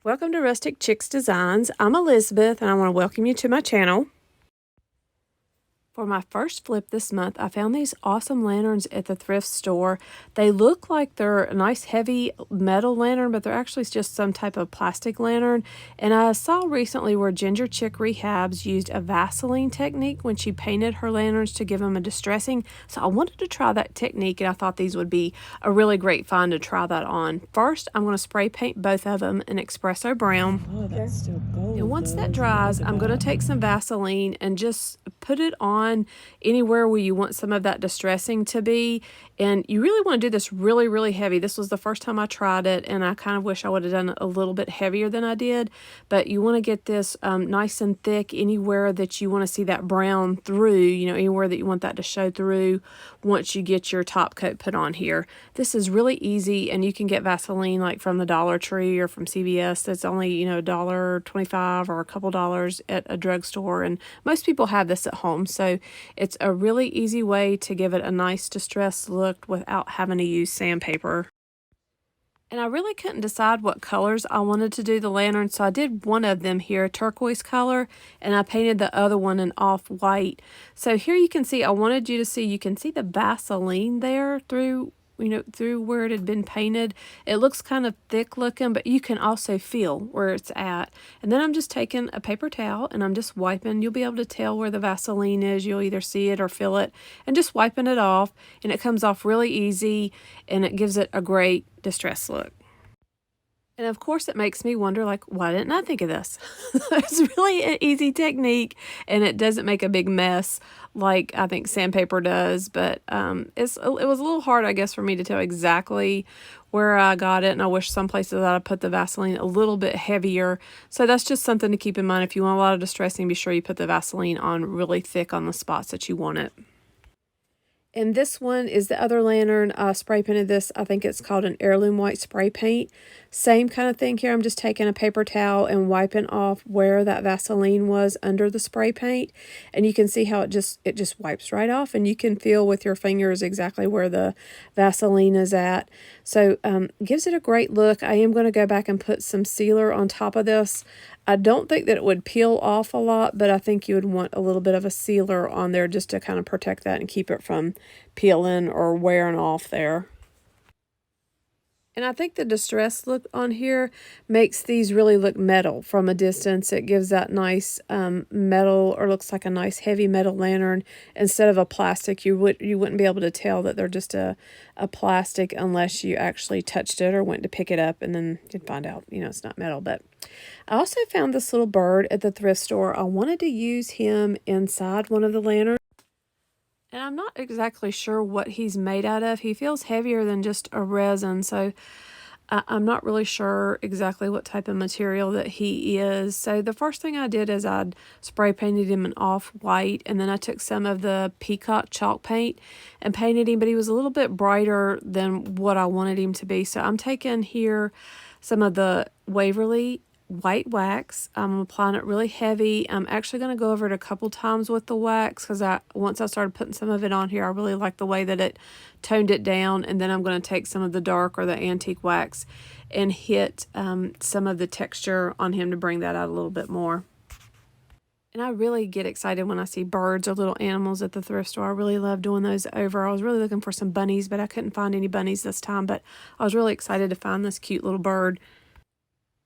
Welcome to Rustic Chicks Designs. I'm Elizabeth and I want to welcome you to my channel. For my first flip this month, I found these awesome lanterns at the thrift store. They look like they're a nice heavy metal lantern, but they're actually just some type of plastic lantern. And I saw recently where Ginger Chick Rehabs used a Vaseline technique when she painted her lanterns to give them a distressing. So I wanted to try that technique and I thought these would be a really great find to try that on. First, I'm going to spray paint both of them in espresso brown. Oh, that's still gold. And once that dries, I'm going to take some Vaseline and just put it on anywhere where you want some of that distressing to be. And you really want to do this really, really heavy. This was the first time I tried it, and I kind of wish I would have done it a little bit heavier than I did. But you want to get this nice and thick anywhere that you want to see that brown through, anywhere that you want that to show through once you get your top coat put on here. This is really easy, and you can get Vaseline like from the Dollar Tree or from CVS. That's only, $1.25 or a couple dollars at a drugstore, and most people have this at home. So it's a really easy way to give it a nice distressed look without having to use sandpaper. And I really couldn't decide what colors I wanted to do the lantern, so I did one of them here, turquoise color, and I painted the other one an off-white. So here you can see, I wanted you to see, you can see the Vaseline there through where it had been painted. It looks kind of thick looking, but you can also feel where it's at. And then I'm just taking a paper towel and I'm just wiping. You'll be able to tell where the Vaseline is. You'll either see it or feel it, and just wiping it off. And it comes off really easy, and it gives it a great distress look. And of course, it makes me wonder, like, why didn't I think of this? It's really an easy technique, and it doesn't make a big mess like I think sandpaper does. But it was a little hard, I guess, for me to tell exactly where I got it. And I wish some places that I put the Vaseline a little bit heavier. So that's just something to keep in mind. If you want a lot of distressing, be sure you put the Vaseline on really thick on the spots that you want it. And this one is the other lantern. I spray painted this. I think it's called an heirloom white spray paint. Same kind of thing here. I'm just taking a paper towel and wiping off where that Vaseline was under the spray paint. And you can see how it just wipes right off. And you can feel with your fingers exactly where the Vaseline is at. So gives it a great look. I am going to go back and put some sealer on top of this. I don't think that it would peel off a lot, but I think you would want a little bit of a sealer on there just to kind of protect that and keep it from peeling or wearing off there. And I think the distress look on here makes these really look metal from a distance. It gives that nice metal, or looks like a nice heavy metal lantern instead of a plastic. You wouldn't be able to tell that they're just a plastic unless you actually touched it or went to pick it up, and then you'd find out, it's not metal. But I also found this little bird at the thrift store. I wanted to use him inside one of the lanterns. And I'm not exactly sure what he's made out of. He feels heavier than just a resin, so I'm not really sure exactly what type of material that he is. So the first thing I did is I'd spray painted him an off-white, and then I took some of the peacock chalk paint and painted him, but he was a little bit brighter than what I wanted him to be. So I'm taking here some of the Waverly white wax. I'm applying it really heavy. I'm actually going to go over it a couple times with the wax because once I started putting some of it on here, I really like the way that it toned it down. And then I'm going to take some of the dark or the antique wax and hit some of the texture on him to bring that out a little bit more. And I really get excited when I see birds or little animals at the thrift store. I really love doing those over. I was really looking for some bunnies, but I couldn't find any bunnies this time. But I was really excited to find this cute little bird.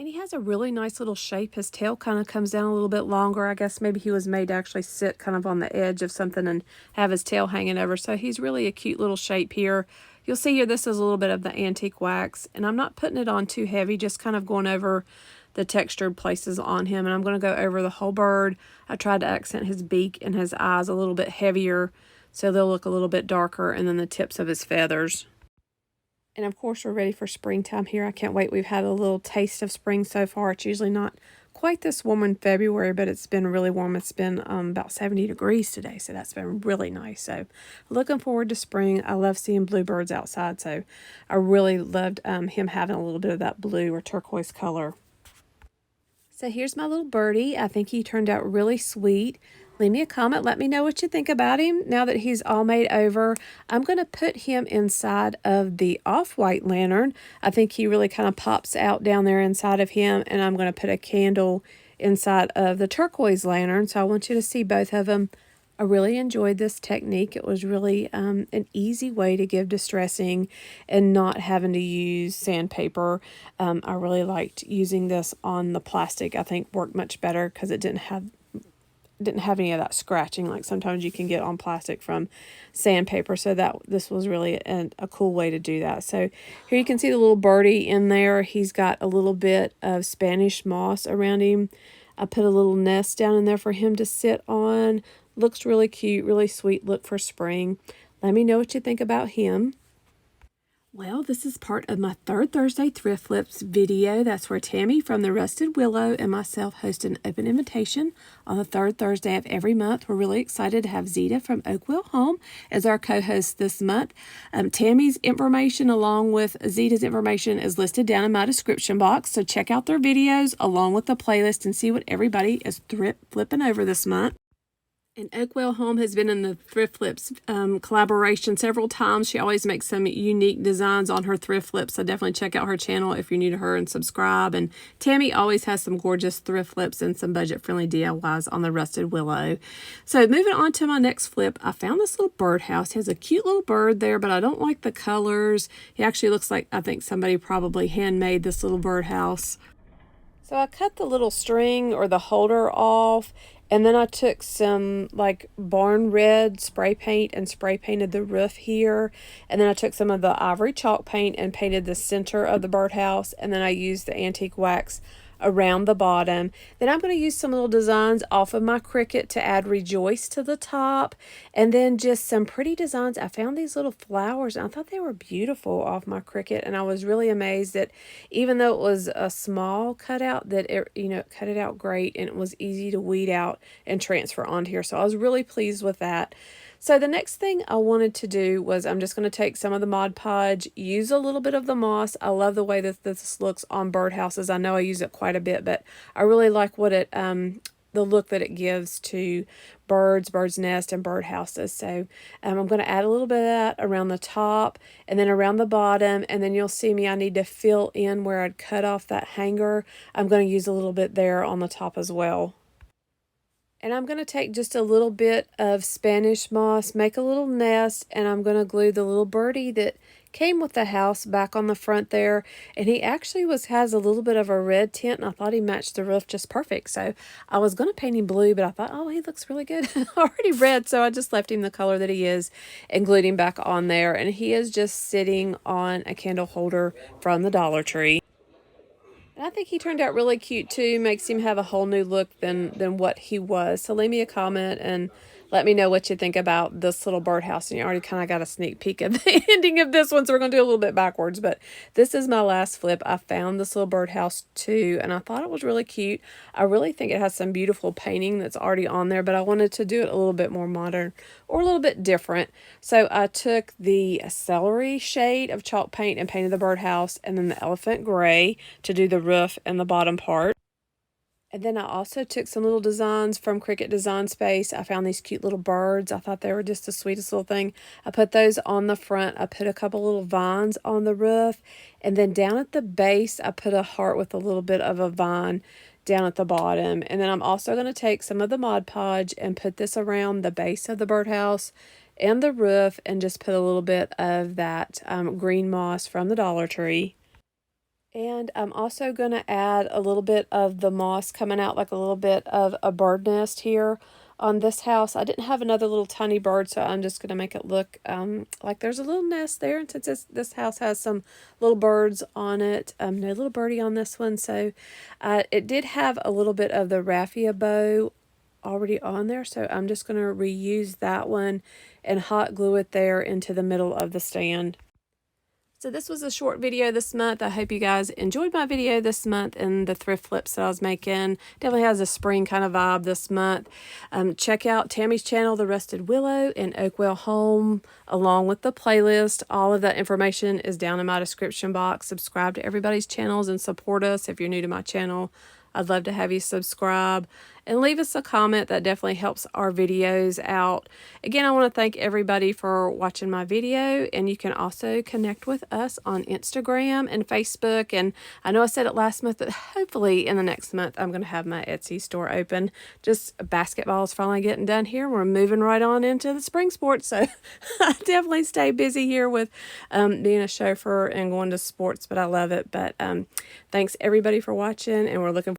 And he has a really nice little shape. His tail kind of comes down a little bit longer. I guess maybe he was made to actually sit kind of on the edge of something and have his tail hanging over. So he's really a cute little shape here. You'll see here this is a little bit of the antique wax. And I'm not putting it on too heavy, just kind of going over the textured places on him. And I'm going to go over the whole bird. I tried to accent his beak and his eyes a little bit heavier so they'll look a little bit darker, and then the tips of his feathers. And of course, we're ready for springtime here. I can't wait. We've had a little taste of spring so far. It's usually not quite this warm in February, but it's been really warm. It's been about 70 degrees today, so that's been really nice. So looking forward to spring. I love seeing bluebirds outside, so I really loved him having a little bit of that blue or turquoise color. So here's my little birdie. I think he turned out really sweet. Leave me a comment. Let me know what you think about him. Now that he's all made over, I'm going to put him inside of the off-white lantern. I think he really kind of pops out down there inside of him, and I'm going to put a candle inside of the turquoise lantern. So I want you to see both of them. I really enjoyed this technique. It was really an easy way to give distressing and not having to use sandpaper. I really liked using this on the plastic. I think worked much better because it didn't have any of that scratching like sometimes you can get on plastic from sandpaper. So this was really a cool way to do that. So here you can see the little birdie in there. He's got a little bit of Spanish moss around him. I put a little nest down in there for him to sit on. Looks really cute, really sweet look for spring. Let me know what you think about him. Well, this is part of my Third Thursday Thrift Flips video. That's where Tammy from the Rusted Willow and myself host an open invitation on the third Thursday of every month. We're really excited to have Zita from Oakwell Home as our co-host this month. Tammy's information along with Zita's information is listed down in my description box. So check out their videos along with the playlist and see what everybody is thrift flipping over this month. And Oakwell Home has been in the Thrift Flips collaboration several times. She always makes some unique designs on her thrift flips, so definitely check out her channel if you're new to her and subscribe. And Tammy always has some gorgeous thrift flips and some budget-friendly DIYs on the Rusted Willow. So moving on to my next flip, I found this little birdhouse. It has a cute little bird there, but I don't like the colors. He actually looks like, I think somebody probably handmade this little birdhouse. So I cut the little string or the holder off, and then I took some like barn red spray paint and spray painted the roof here. And then I took some of the ivory chalk paint and painted the center of the birdhouse. And then I used the antique wax around the bottom. Then I'm going to use some little designs off of my Cricut to add Rejoice to the top, and then just some pretty designs. I found these little flowers and I thought they were beautiful off my Cricut, and I was really amazed that even though it was a small cutout, that it cut it out great, and it was easy to weed out and transfer onto here. So I was really pleased with that. So the next thing I wanted to do was I'm just going to take some of the Mod Podge, use a little bit of the moss. I love the way that this looks on birdhouses. I know I use it quite a bit, but I really like what it the look that it gives to birds' nest, and birdhouses. So I'm going to add a little bit of that around the top and then around the bottom, and then you'll see me, I need to fill in where I'd cut off that hanger. I'm going to use a little bit there on the top as well. And I'm going to take just a little bit of Spanish moss, make a little nest, and I'm going to glue the little birdie that came with the house back on the front there. And he actually has a little bit of a red tint, and I thought he matched the roof just perfect. So I was going to paint him blue, but I thought, oh, he looks really good. Already red, so I just left him the color that he is and glued him back on there. And he is just sitting on a candle holder from the Dollar Tree. And I think he turned out really cute too. Makes him have a whole new look than what he was. So leave me a comment and let me know what you think about this little birdhouse. And you already kind of got a sneak peek of the ending of this one, so we're going to do a little bit backwards. But this is my last flip. I found this little birdhouse too, and I thought it was really cute. I really think it has some beautiful painting that's already on there, but I wanted to do it a little bit more modern or a little bit different. So I took the celery shade of chalk paint and painted the birdhouse, and then the elephant gray to do the roof and the bottom part. And then I also took some little designs from Cricut Design Space. I found these cute little birds. I thought they were just the sweetest little thing. I put those on the front. I put a couple little vines on the roof. And then down at the base, I put a heart with a little bit of a vine down at the bottom. And then I'm also going to take some of the Mod Podge and put this around the base of the birdhouse and the roof, and just put a little bit of that green moss from the Dollar Tree. And I'm also going to add a little bit of the moss coming out, like a little bit of a bird nest here on this house. I didn't have another little tiny bird, so I'm just going to make it look like there's a little nest there. And since this house has some little birds on it, no little birdie on this one. So it did have a little bit of the raffia bow already on there, so I'm just going to reuse that one and hot glue it there into the middle of the stand. So this was a short video this month. I hope you guys enjoyed my video this month and the thrift flips that I was making. Definitely has a spring kind of vibe this month. Check out Tammy's channel, The Rusted Willow, and Oakwell Home, along with the playlist. All of that information is down in my description box. Subscribe to everybody's channels and support us if you're new to my channel. I'd love to have you subscribe and leave us a comment. That definitely helps our videos out. Again, I want to thank everybody for watching my video, and you can also connect with us on Instagram and Facebook. And I know I said it last month, but hopefully in the next month I'm going to have my Etsy store open. Just basketball is finally getting done here. We're moving right on into the spring sports, so I definitely stay busy here with being a chauffeur and going to sports, but I love it. But thanks everybody for watching, and we're looking